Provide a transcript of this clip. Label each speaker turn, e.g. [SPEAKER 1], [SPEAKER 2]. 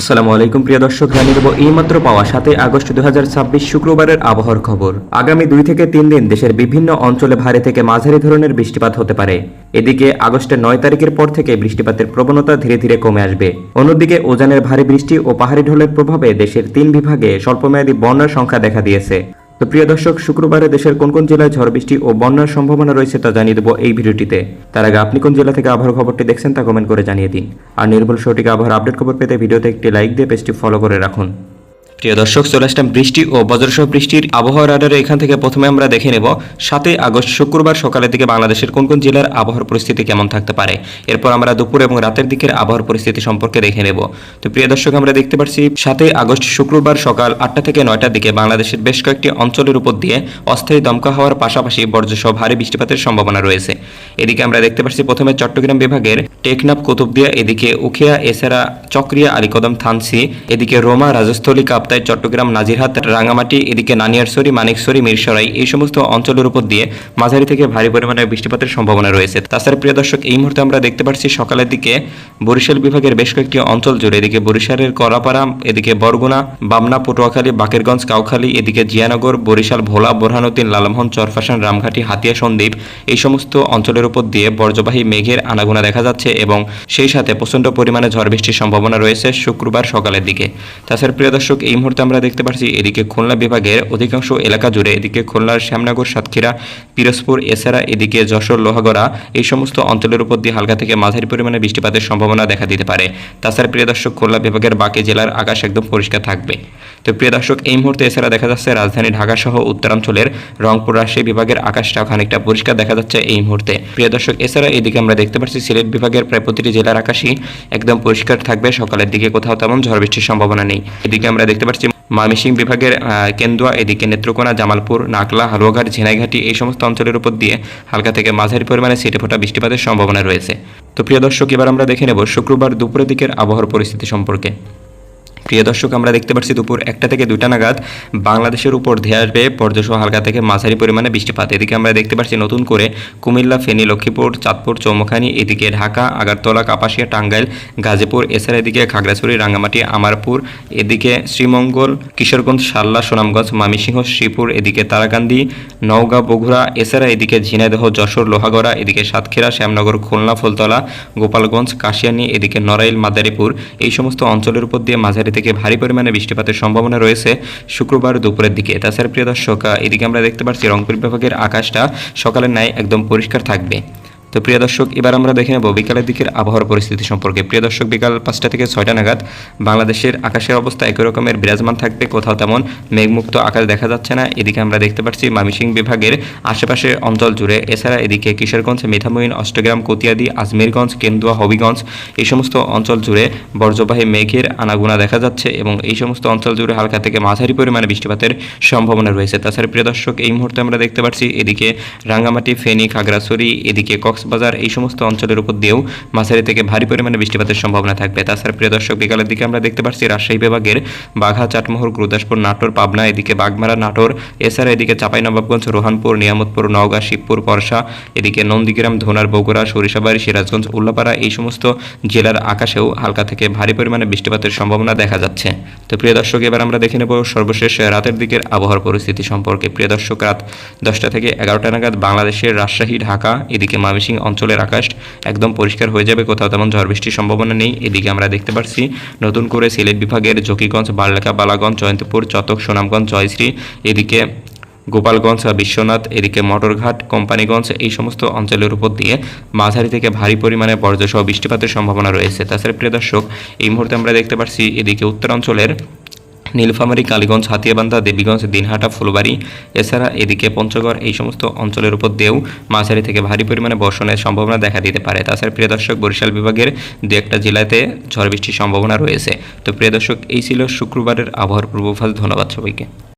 [SPEAKER 1] আসসালামু আলাইকুম প্রিয় দর্শক, জানিয়ে দেব এইমাত্র পাওয়া 7 আগস্ট 2026 শুক্রবারের আবহাওয়ার খবর। আগামী 2 থেকে 3 দিন দেশের বিভিন্ন অঞ্চলে ভারী থেকে মাঝারি ধরনের বৃষ্টিপাত হতে পারে। এদিকে আগস্টের 9 তারিখের পর থেকে বৃষ্টিপাতের প্রবণতা ধীরে ধীরে কমে আসবে। অন্যদিকে উজানের ভারী বৃষ্টি ও পাহাড়ি ঢলের প্রভাবে দেশের 3 বিভাগে স্বল্পমেয়াদী বন্যার সংখ্যা দেখা দিয়েছে। তো প্রিয় দর্শক, শুক্রবারে দেশের কোন কোন জেলায় ঝড় বৃষ্টি ও বন্যার সম্ভাবনা রয়েছে তা জানিয়ে দেবো এই ভিডিওটিতে। তার আগে আপনি কোন জেলা থেকে আবহাওয়ার খবরটি দেখছেন তা কমেন্ট করে জানিয়ে দিন। আর নির্ভুল সঠিক আবহাওয়ার আপডেট খবর পেতে ভিডিওতে একটি লাইক দিয়ে পেজটি ফলো করে রাখুন। প্রিয় দর্শক, চলে আসলাম বৃষ্টি ও বজ্রসহ বৃষ্টির আবহাওয়ার রাডারে। এখান থেকে প্রথমে আমরা দেখে নেব 7 আগস্ট শুক্রবার সকালের দিকে বাংলাদেশের কোন কোন জেলার আবহাওয়ার পরিস্থিতি কেমন থাকতে পারে। এরপর আমরা দুপুর এবং রাতের দিকের আবহাওয়ার পরিস্থিতি সম্পর্কে দেখে নেব। তো প্রিয় দর্শক, আমরা দেখতে পাচ্ছি 7 আগস্ট শুক্রবার সকাল 8টা থেকে 9টার দিকে বাংলাদেশের বেশ কয়েকটি অঞ্চলের উপর দিয়ে অস্থায়ী দমকা হওয়ার পাশাপাশি বজ্রসহ ভারী বৃষ্টিপাতের সম্ভাবনা রয়েছে। এদিকে আমরা দেখতে পাচ্ছি প্রথমে চট্টগ্রাম বিভাগের টেকনাফ, কুতুবদিয়া, এদিকে উখিয়া, এছাড়া চকরিয়া, আলীকদম, থানসি, এদিকে রোমা, রাজস্থলী, কাপ্তাই, চট্টগ্রাম, নাজিরহাট, রাঙামাটি, এদিকে নানিয়ারছড়ি, মানিকছড়ি, মিরসরাই, এই সমস্ত অঞ্চলের উপর দিয়ে মাঝারি থেকে ভারী পরিমাণে বৃষ্টিপাতের সম্ভাবনা রয়েছে। তাছাড়া প্রিয় দর্শক, এই মুহূর্তে আমরা দেখতে পাচ্ছি সকালের দিকে বরিশাল বিভাগের বেশ কয়েকটি অঞ্চল জুড়ে, এদিকে বরিশালের করাপাড়া, এদিকে বরগুনা, বামনা, পটুয়াখালী, বাকেরগঞ্জ, কাউখালী, এদিকে জিয়ানগর, বরিশাল, ভোলা, বোরহানুদ্দিন, লালমোহন, চরফাশান, রামঘাটি, হাতিয়া, সন্দ্বীপ, এই সমস্ত অঞ্চলের উপর দিয়ে বর্জ্যবাহী মেঘের আনাগোনা দেখা যাচ্ছে এবং সেই সাথে প্রচণ্ড পরিমাণে ঝড় বৃষ্টির সম্ভাবনা রয়েছে শুক্রবার সকালের দিকে। তাছাড়া প্রিয় দর্শক, এই মুহূর্তে আমরা দেখতে পাচ্ছি এদিকে খুলনা বিভাগের অধিকাংশ এলাকা জুড়ে, এদিকে খুলনার শ্যামনগর, সাতক্ষীরা, পিরোজপুর, এছাড়া এদিকে যশোর, লোহাগড়া, এই সমস্ত অঞ্চলের উপর দিয়ে হালকা থেকে মাঝারি পরিমাণে বৃষ্টিপাতের সম্ভাবনা দেখা দিতে পারে। তাছাড়া প্রিয় দর্শক, খুলনা বিভাগের বাকি জেলার আকাশ একদম পরিষ্কার থাকবে। তো প্রিয় দর্শক, এই মুহূর্তে এছাড়া দেখা যাচ্ছে রাজধানী ঢাকা সহ উত্তরাঞ্চলের রংপুর, রাজশাহী বিভাগের আকাশটাও খানিকটা পরিষ্কার দেখা যাচ্ছে এই মুহূর্তে। প্রিয় দর্শক, এছাড়া এদিকে আমরা দেখতে পাচ্ছি সিলেট বিভাগের প্রায় প্রতিটি জেলার আকাশই একদম পরিষ্কার থাকবে। সকালের দিকে কোথাও তেমন ঝড় বৃষ্টির সম্ভাবনা নেই। এদিকে আমরা দেখতে পাচ্ছি ময়মনসিংহ বিভাগের কেন্দুয়া, এদিকে নেত্রকোনা, জামালপুর, নাকলা, হালুয়াঘাট, ঝিনাইঘাটি, এই সমস্ত অঞ্চলের উপর দিয়ে হালকা থেকে মাঝারি পরিমাণে ছিটেফোঁটা বৃষ্টিপাতের সম্ভাবনা রয়েছে। তো প্রিয় দর্শক, এবার আমরা দেখে নেব শুক্রবার দুপুরের দিকের আবহাওয়ার পরিস্থিতি সম্পর্কে। প্রিয় দর্শক, আমরা দেখতে পাচ্ছি দুপুর 1টা থেকে 2টা নাগাদ বাংলাদেশের উপর ধেয়ে আসবে বজ্রসহ হালকা থেকে মাঝারি পরিমাণে বৃষ্টিপাত। এদিকে আমরা দেখতে পাচ্ছি নতুন করে কুমিল্লা, ফেনী, লক্ষ্মীপুর, চাঁদপুর, চৌমুখানী, এদিকে ঢাকা, আগারতলা, কাপাসিয়া, টাঙ্গাইল, গাজীপুর, এছাড়া এদিকে খাগড়াছড়ি, রাঙ্গামাটি, আমারপুর, এদিকে শ্রীমঙ্গল, কিশোরগঞ্জ, শাল্লা, সুনামগঞ্জ, ময়মনসিংহ, শ্রীপুর, এদিকে তারাকান্দি, নওগাঁ, বগুড়া, এছাড়া এদিকে ঝিনাইদহ, যশোর, লোহাগড়া, এদিকে সাতক্ষীরা, শ্যামনগর, খুলনা, ফুলতলা, গোপালগঞ্জ, কাশিয়ানী, এদিকে নড়াইল, মাদারীপুর, এই সমস্ত অঞ্চলের উপর দিয়ে মাঝারি থেকে ভারী পরিমাণে বৃষ্টিপাতের সম্ভাবনা রয়েছে শুক্রবার দুপুরের দিকে। তাছাড়া প্রিয় দর্শক, এদিকে আমরা দেখতে পাচ্ছি রংপুর বিভাগের আকাশটা সকালের ন্যায় একদম পরিষ্কার থাকবে। তো প্রিয় দর্শক, এবার আমরা দেখে নেব বিকালের দিকের আবহাওয়ার পরিস্থিতি সম্পর্কে। প্রিয় দর্শক, বিকাল 5টা থেকে 6টা নাগাদ বাংলাদেশের আকাশের অবস্থা একই রকমের বিরাজমান থাকবে, কোথাও তেমন মেঘমুক্ত আকাশ দেখা যাচ্ছে না। এদিকে আমরা দেখতে পাচ্ছি ময়মনসিংহ বিভাগের আশেপাশে অঞ্চল জুড়ে, এছাড়া এদিকে কিশোরগঞ্জ, মিঠামইন, অষ্টগ্রাম, কতিয়াদি, আজমিরগঞ্জ, কেন্দুয়া, হবিগঞ্জ, এই সমস্ত অঞ্চল জুড়ে বজ্রবাহী মেঘের আনাগোনা দেখা যাচ্ছে এবং এই সমস্ত অঞ্চল জুড়ে হালকা থেকে মাঝারি পরিমাণে বৃষ্টিপাতের সম্ভাবনা রয়েছে। তাছাড়া প্রিয় দর্শক, এই মুহূর্তে আমরা দেখতে পাচ্ছি এদিকে রাঙ্গামাটি, ফেনী, খাগড়াছড়ি, এদিকে কক্সবাজার, এই সমস্ত অঞ্চলের উপর দিয়েও মাঝারি থেকে ভারী পরিমাণে বৃষ্টিপাতের সম্ভাবনা থাকবে। তাছাড়া প্রিয় দর্শক, বিকালের দিকে আমরা দেখতে পাচ্ছি রাজশাহী বিভাগের বাঘা, চাটমোহর, গুরুদাসপুর, নাটোর, পাবনা, এদিকে বাগমারা, নাটোর, এছাড়া এদিকে চাঁপাইনবাবগঞ্জ, রোহানপুর, নিয়ামতপুর, নওগাঁ, শিবপুর, পরশা, এদিকে নন্দীগ্রাম, ধোনার, বগুড়া, সরিষাবাড়ি, সিরাজগঞ্জ, উল্লাপাড়া, এই সমস্ত জেলার আকাশেও হালকা থেকে ভারী পরিমাণে বৃষ্টিপাতের সম্ভাবনা দেখা যাচ্ছে। তো প্রিয় দর্শক, এবার আমরা দেখে নেব সর্বশেষ রাতের দিকের আবহাওয়ার পরিস্থিতি সম্পর্কে। প্রিয় দর্শক, রাত 10টা থেকে 11টা নাগাদ বাংলাদেশের রাজশাহী, ঢাকা, এদিকে ময়মনসিংহ অঞ্চলের আকাশ একদম পরিষ্কার হয়ে যাবে, কোথাও তেমন ঝড় বৃষ্টির সম্ভাবনা নেই। এদিকে আমরা দেখতে পাচ্ছি নতুন করে সিলেট বিভাগের জকিগঞ্জ, বারলেখা, বালাগঞ্জ, জয়ন্তপুর, চতক, সুনামগঞ্জ, জয়শ্রী, এদিকে গোপালগঞ্জ, বিশ্বনাথ, এদিকে মোটরঘাট, কোম্পানিগঞ্জ, এই সমস্ত অঞ্চলের উপর দিয়ে মাঝারি থেকে ভারী পরিমাণে বজ্রসহ বৃষ্টিপাতের সম্ভাবনা রয়েছে। তাছাড়া প্রিয় দর্শক, এই মুহূর্তে আমরা দেখতে পাচ্ছি এদিকে উত্তরাঞ্চলের নীলফামারী, কালীগঞ্জ, হাতিয়াবান্ধা, দেবীগঞ্জ, দিনহাটা, ফুলবাড়ি, এছাড়া এদিকে পঞ্চগড়, এই সমস্ত অঞ্চলের উপর দিয়েও মাঝারি থেকে ভারী পরিমাণে বর্ষণের সম্ভাবনা দেখা দিতে পারে। তাছাড়া প্রিয় দর্শক, বরিশাল বিভাগের দু একটা জেলাতে ঝড় বৃষ্টির সম্ভাবনা রয়েছে। তো প্রিয় দর্শক, এই ছিল শুক্রবারের আবহাওয়ার পূর্বাভাস। ধন্যবাদ সবাইকে।